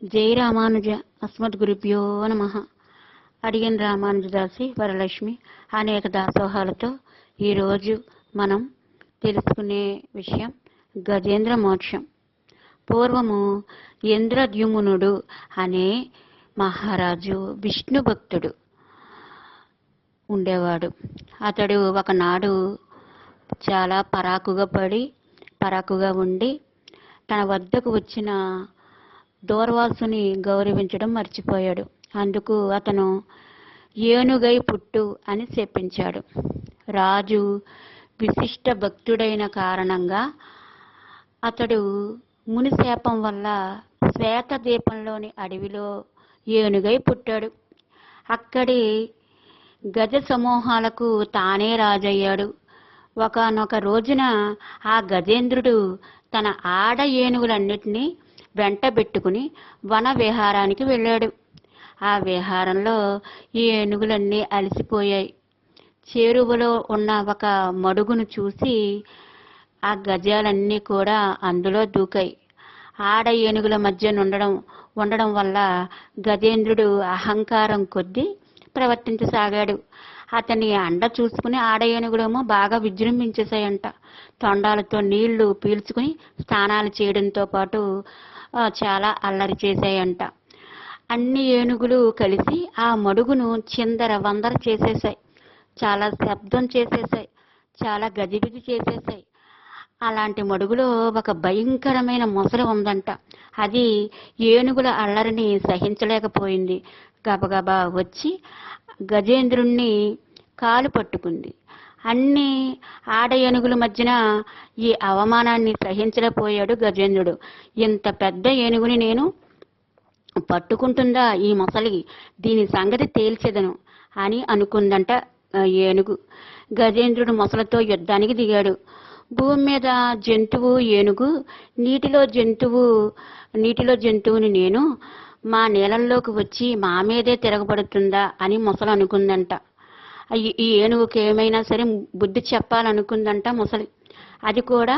జై రామానుజ అస్మద్గురుభ్యో నమః. అడిగిన రామానుజదాసి వరలక్ష్మి అనేక దాసోహాలతో ఈరోజు మనం తెలుసుకునే విషయం గజేంద్ర మోక్షం. పూర్వము ఇంద్రద్యుమ్నుడు అనే మహారాజు విష్ణు భక్తుడు ఉండేవాడు. అతడు ఒకనాడు చాలా పరాకుగా ఉండి తన వద్దకు వచ్చిన దూర్వాసుని గౌరవించడం మర్చిపోయాడు. అందుకు అతను ఏనుగై పుట్టు అని చెప్పించాడు. రాజు విశిష్ట భక్తుడైన కారణంగా అతడు ముని శాపం వల్ల శ్వేత దీపంలోని అడవిలో ఏనుగై పుట్టాడు. అక్కడి గజ సమూహాలకు తానే రాజయ్యాడు. ఒకానొక రోజున ఆ గజేంద్రుడు తన ఆడ ఏనుగులన్నిటినీ వెంటబెట్టుకుని వన విహారానికి వెళ్ళాడు. ఆ విహారంలో ఈ ఏనుగులన్నీ అలసిపోయాయి. చేరువలో ఉన్న ఒక మడుగును చూసి ఆ గజాలన్నీ కూడా అందులో దూకాయి. ఆడ ఏనుగుల మధ్య ఉండడం వల్ల గజేంద్రుడు అహంకారం కొద్దీ ప్రవర్తించసాగాడు. అతని అండ చూసుకుని ఆడ ఏనుగులేమో బాగా విజృంభించేశాయంట. తొండాలతో నీళ్లు పీల్చుకుని స్నానాలు చేయడంతో పాటు చాలా అల్లరి చేశాయంట. అన్ని ఏనుగులు కలిసి ఆ మడుగును చిందర వందర చేసేశాయి. చాలా శబ్దం చేసేశాయి, చాలా గజిబిజి చేసేశాయి. అలాంటి మడుగులో ఒక భయంకరమైన మొసలి ఉందంట. అది ఏనుగుల అల్లరిని సహించలేకపోయింది. గబగబా వచ్చి గజేంద్రుణ్ణి కాలు పట్టుకుంది. అన్ని ఆడ ఏనుగుల మధ్యన ఈ అవమానాన్ని సహించలేకపోయాడు గజేంద్రుడు. ఇంత పెద్ద ఏనుగుని నేను పట్టుకుంటుందా ఈ మొసలి, దీని సంగతి తేల్చెదను అని అనుకుందంట ఏనుగు. గజేంద్రుడు మొసలితో యుద్ధానికి దిగాడు. భూమి మీద జంతువు ఏనుగు, నీటిలో జంతువుని నేను, మా నీళ్ళల్లోకి వచ్చి మా మీదే తిరగబడుతుందా అని మొసలు అనుకుందంట. ఈ ఏనుగుకి ఏమైనా సరే బుద్ధి చెప్పాలనుకుందంట మొసలి. అది కూడా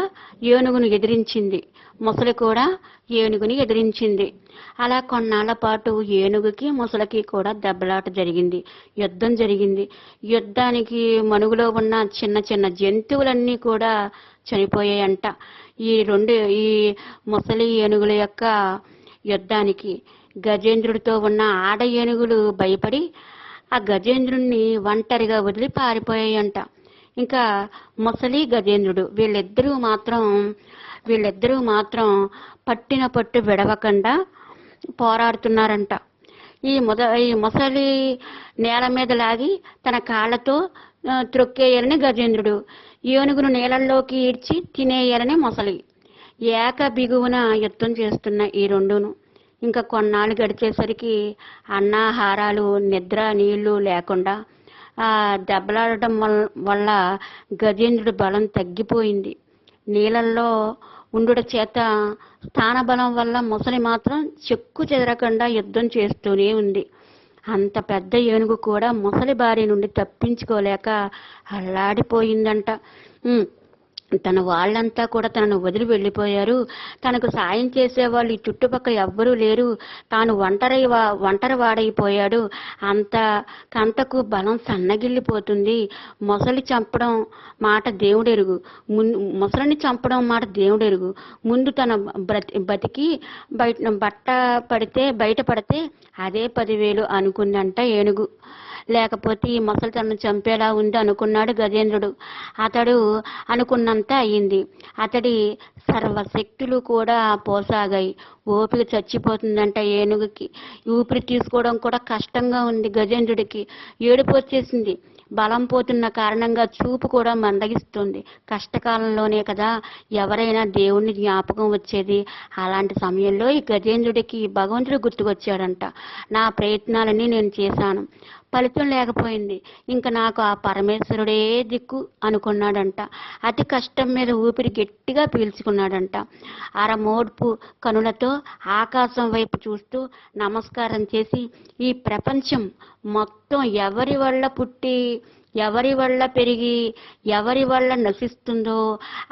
ఏనుగును ఎదిరించింది, మొసలి కూడా ఏనుగుని ఎదిరించింది. అలా కొన్నాళ్ల పాటు ఏనుగుకి మొసలికి కూడా దెబ్బలాట జరిగింది, యుద్ధం జరిగింది. యుద్ధానికి మనుగులో ఉన్న చిన్న చిన్న జంతువులన్నీ కూడా చనిపోయాయంట. ఈ మొసలి ఏనుగుల యొక్క యుద్ధానికి గజేంద్రుడితో ఉన్న ఆడ ఏనుగులు భయపడి ఆ గజేంద్రుణ్ణి ఒంటరిగా వదిలి పారిపోయాయంట. ఇంకా మొసలి గజేంద్రుడు వీళ్ళిద్దరూ మాత్రం పట్టిన పట్టు విడవకుండా పోరాడుతున్నారంట. ఈ మొసలి నేల మీద లాగి తన కాళ్లతో త్రొక్కేయాలని గజేంద్రుడు, ఏనుగును నీళ్ళల్లోకి ఈడ్చి తినేయాలని మొసలి. ఏక బిగువున యుద్ధం చేస్తున్న ఈ రెండును. ఇంకా కొన్నాళ్ళు గడిచేసరికి అన్నాహారాలు, నిద్ర, నీళ్లు లేకుండా దెబ్బలాడటం వల్ల గజేంద్రుడి బలం తగ్గిపోయింది. నీళ్ళల్లో ఉండుట చేత స్థానబలం వల్ల మొసలి మాత్రం చెక్కు చెదరకుండా యుద్ధం చేస్తూనే ఉంది. అంత పెద్ద ఏనుగు కూడా మొసలి బారి నుండి తప్పించుకోలేక అల్లాడిపోయిందంట. తన వాళ్ళంతా కూడా తనను వదిలి వెళ్ళిపోయారు. తనకు సాయం చేసేవాళ్ళు ఈ చుట్టుపక్కల ఎవ్వరూ లేరు. తాను ఒంటరి వాడైపోయాడు. కంతకు బలం సన్నగిల్లిపోతుంది. మొసలిని చంపడం మాట దేవుడెరుగు. ముందు తన బతికి బయటపడితే అదే 10,000 అనుకుందంట ఏనుగు. లేకపోతే ఈ మొసలి తనను చంపేలా ఉంది అనుకున్నాడు గజేంద్రుడు. అతడు అనుకున్నంత అయింది. అతడి సర్వశక్తులు కూడా పోసాగాయి. ఓపిక చచ్చిపోతుందంట ఏనుగుకి. ఊపిరి తీసుకోవడం కూడా కష్టంగా ఉంది గజేంద్రుడికి. ఏడుపు వచ్చేసింది. బలం పోతున్న కారణంగా చూపు కూడా మందగిస్తుంది. కష్టకాలంలోనే కదా ఎవరైనా దేవుణ్ణి జ్ఞాపకం వచ్చేది. అలాంటి సమయంలో ఈ గజేంద్రుడికి భగవంతుడు గుర్తుకొచ్చాడంట. నా ప్రయత్నాలన్నీ నేను చేశాను, ఫలితం లేకపోయింది. ఇంకా నాకు ఆ పరమేశ్వరుడే దిక్కు అనుకున్నాడంట. అతి కష్టం మీద ఊపిరి గట్టిగా పీల్చుకున్నాడంట. అరమోడ్పు కనులతో ఆకాశం వైపు చూస్తూ నమస్కారం చేసి, ఈ ప్రపంచం మొత్తం ఎవరి వల్ల పుట్టి ఎవరి వల్ల పెరిగి ఎవరి వల్ల నశిస్తుందో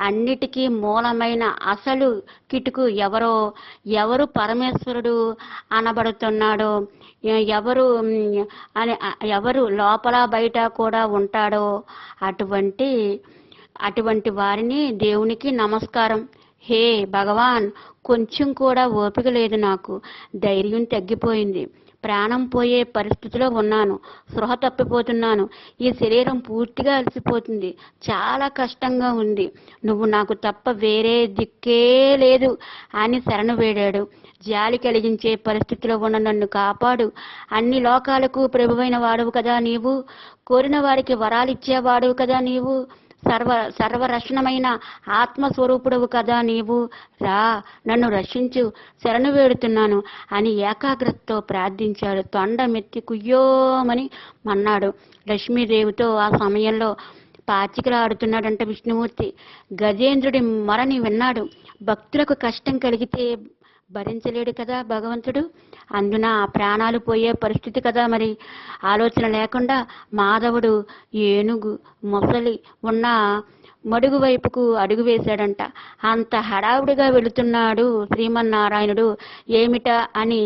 అన్నిటికీ మూలమైన అసలు కిటుకు ఎవరు పరమేశ్వరుడు అనబడుతున్నాడో, ఎవరు లోపల బయట కూడా ఉంటాడో అటువంటి వారిని దేవునికి నమస్కారం. హే భగవాన్, కొంచెం కూడా ఓపిక లేదు, నాకు ధైర్యం తగ్గిపోయింది, ప్రాణం పోయే పరిస్థితిలో ఉన్నాను, స్పృహ తప్పిపోతున్నాను, ఈ శరీరం పూర్తిగా అలసిపోతుంది, చాలా కష్టంగా ఉంది, నువ్వు నాకు తప్ప వేరే దిక్కే లేదు అని శరణు వేడాడు. జాలి కలిగించే పరిస్థితిలో ఉన్న నన్ను కాపాడు, అన్ని లోకాలకు ప్రభువైన వాడువు కదా నీవు, కోరిన వారికి వరాలు ఇచ్చేవాడువు కదా నీవు, సర్వరక్షణమైన ఆత్మస్వరూపుడవు కదా నీవు, రా నన్ను రక్షించు, శరణు వేడుతున్నాను అని ఏకాగ్రతతో ప్రార్థించాడు. తొండమెత్తి కుయ్యోమని మన్నాడు. లక్ష్మీదేవితో ఆ సమయంలో పాచికలాడుతున్నాడంట విష్ణుమూర్తి. గజేంద్రుడి మరణి విన్నాడు. భక్తులకు కష్టం కలిగితే భరించలేడు కదా భగవంతుడు, అందున ప్రాణాలు పోయే పరిస్థితి కదా మరి. ఆలోచన లేకుండా మాధవుడు ఏనుగు మొసలి ఉన్న మడుగు వైపుకు అడుగు వేశాడంట. అంత హడావుడిగా వెళుతున్నాడు శ్రీమన్నారాయణుడు. ఏమిటా అని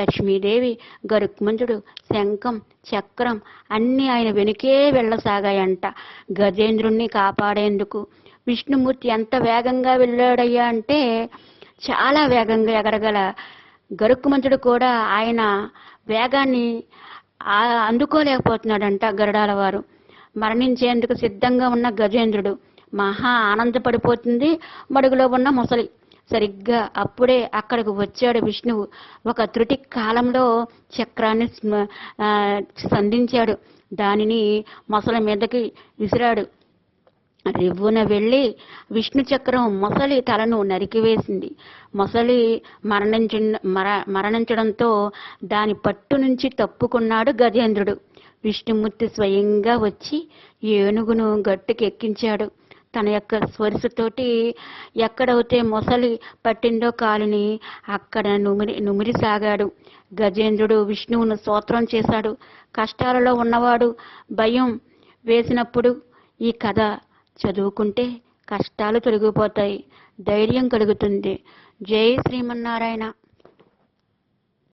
లక్ష్మీదేవి, గరుక్మంతుడు, శంఖం, చక్రం అన్నీ ఆయన వెనుకే వెళ్ళసాగాయంట గజేంద్రుణ్ణి కాపాడేందుకు. విష్ణుమూర్తి ఎంత వేగంగా వెళ్ళాడయ్యా అంటే చాలా వేగంగా ఎగరగల గరుక్కుమంతుడు కూడా ఆయన వేగాన్ని అందుకోలేకపోతున్నాడంట. గరుడాల వారు మరణించేందుకు సిద్ధంగా ఉన్న గజేంద్రుడు మహా ఆనందపడిపోతుంది మడుగులో ఉన్న మొసలి. సరిగ్గా అప్పుడే అక్కడికి వచ్చాడు విష్ణువు. ఒక త్రుటి కాలంలో చక్రాన్ని సంధించాడు. దానిని మొసలి మీదకి విసిరాడు. రివ్వున వెళ్ళి విష్ణు చక్రం మొసలి తలను నరికివేసింది. మొసలి మరణించడంతో దాని పట్టు నుంచి తప్పుకున్నాడు గజేంద్రుడు. విష్ణుమూర్తి స్వయంగా వచ్చి ఏనుగును గట్టుకెక్కించాడు. తన యొక్క స్పర్శతోటి ఎక్కడైతే మొసలి పట్టిందో కాలుని అక్కడ నుమిరిసాగాడు. గజేంద్రుడు విష్ణువును స్తోత్రం చేశాడు. కష్టాలలో ఉన్నవాడు భయం వేసినప్పుడు ఈ కథ చదువుకుంటే కష్టాలు తొలగిపోతాయి, ధైర్యం కలుగుతుంది. జై శ్రీమన్నారాయణ.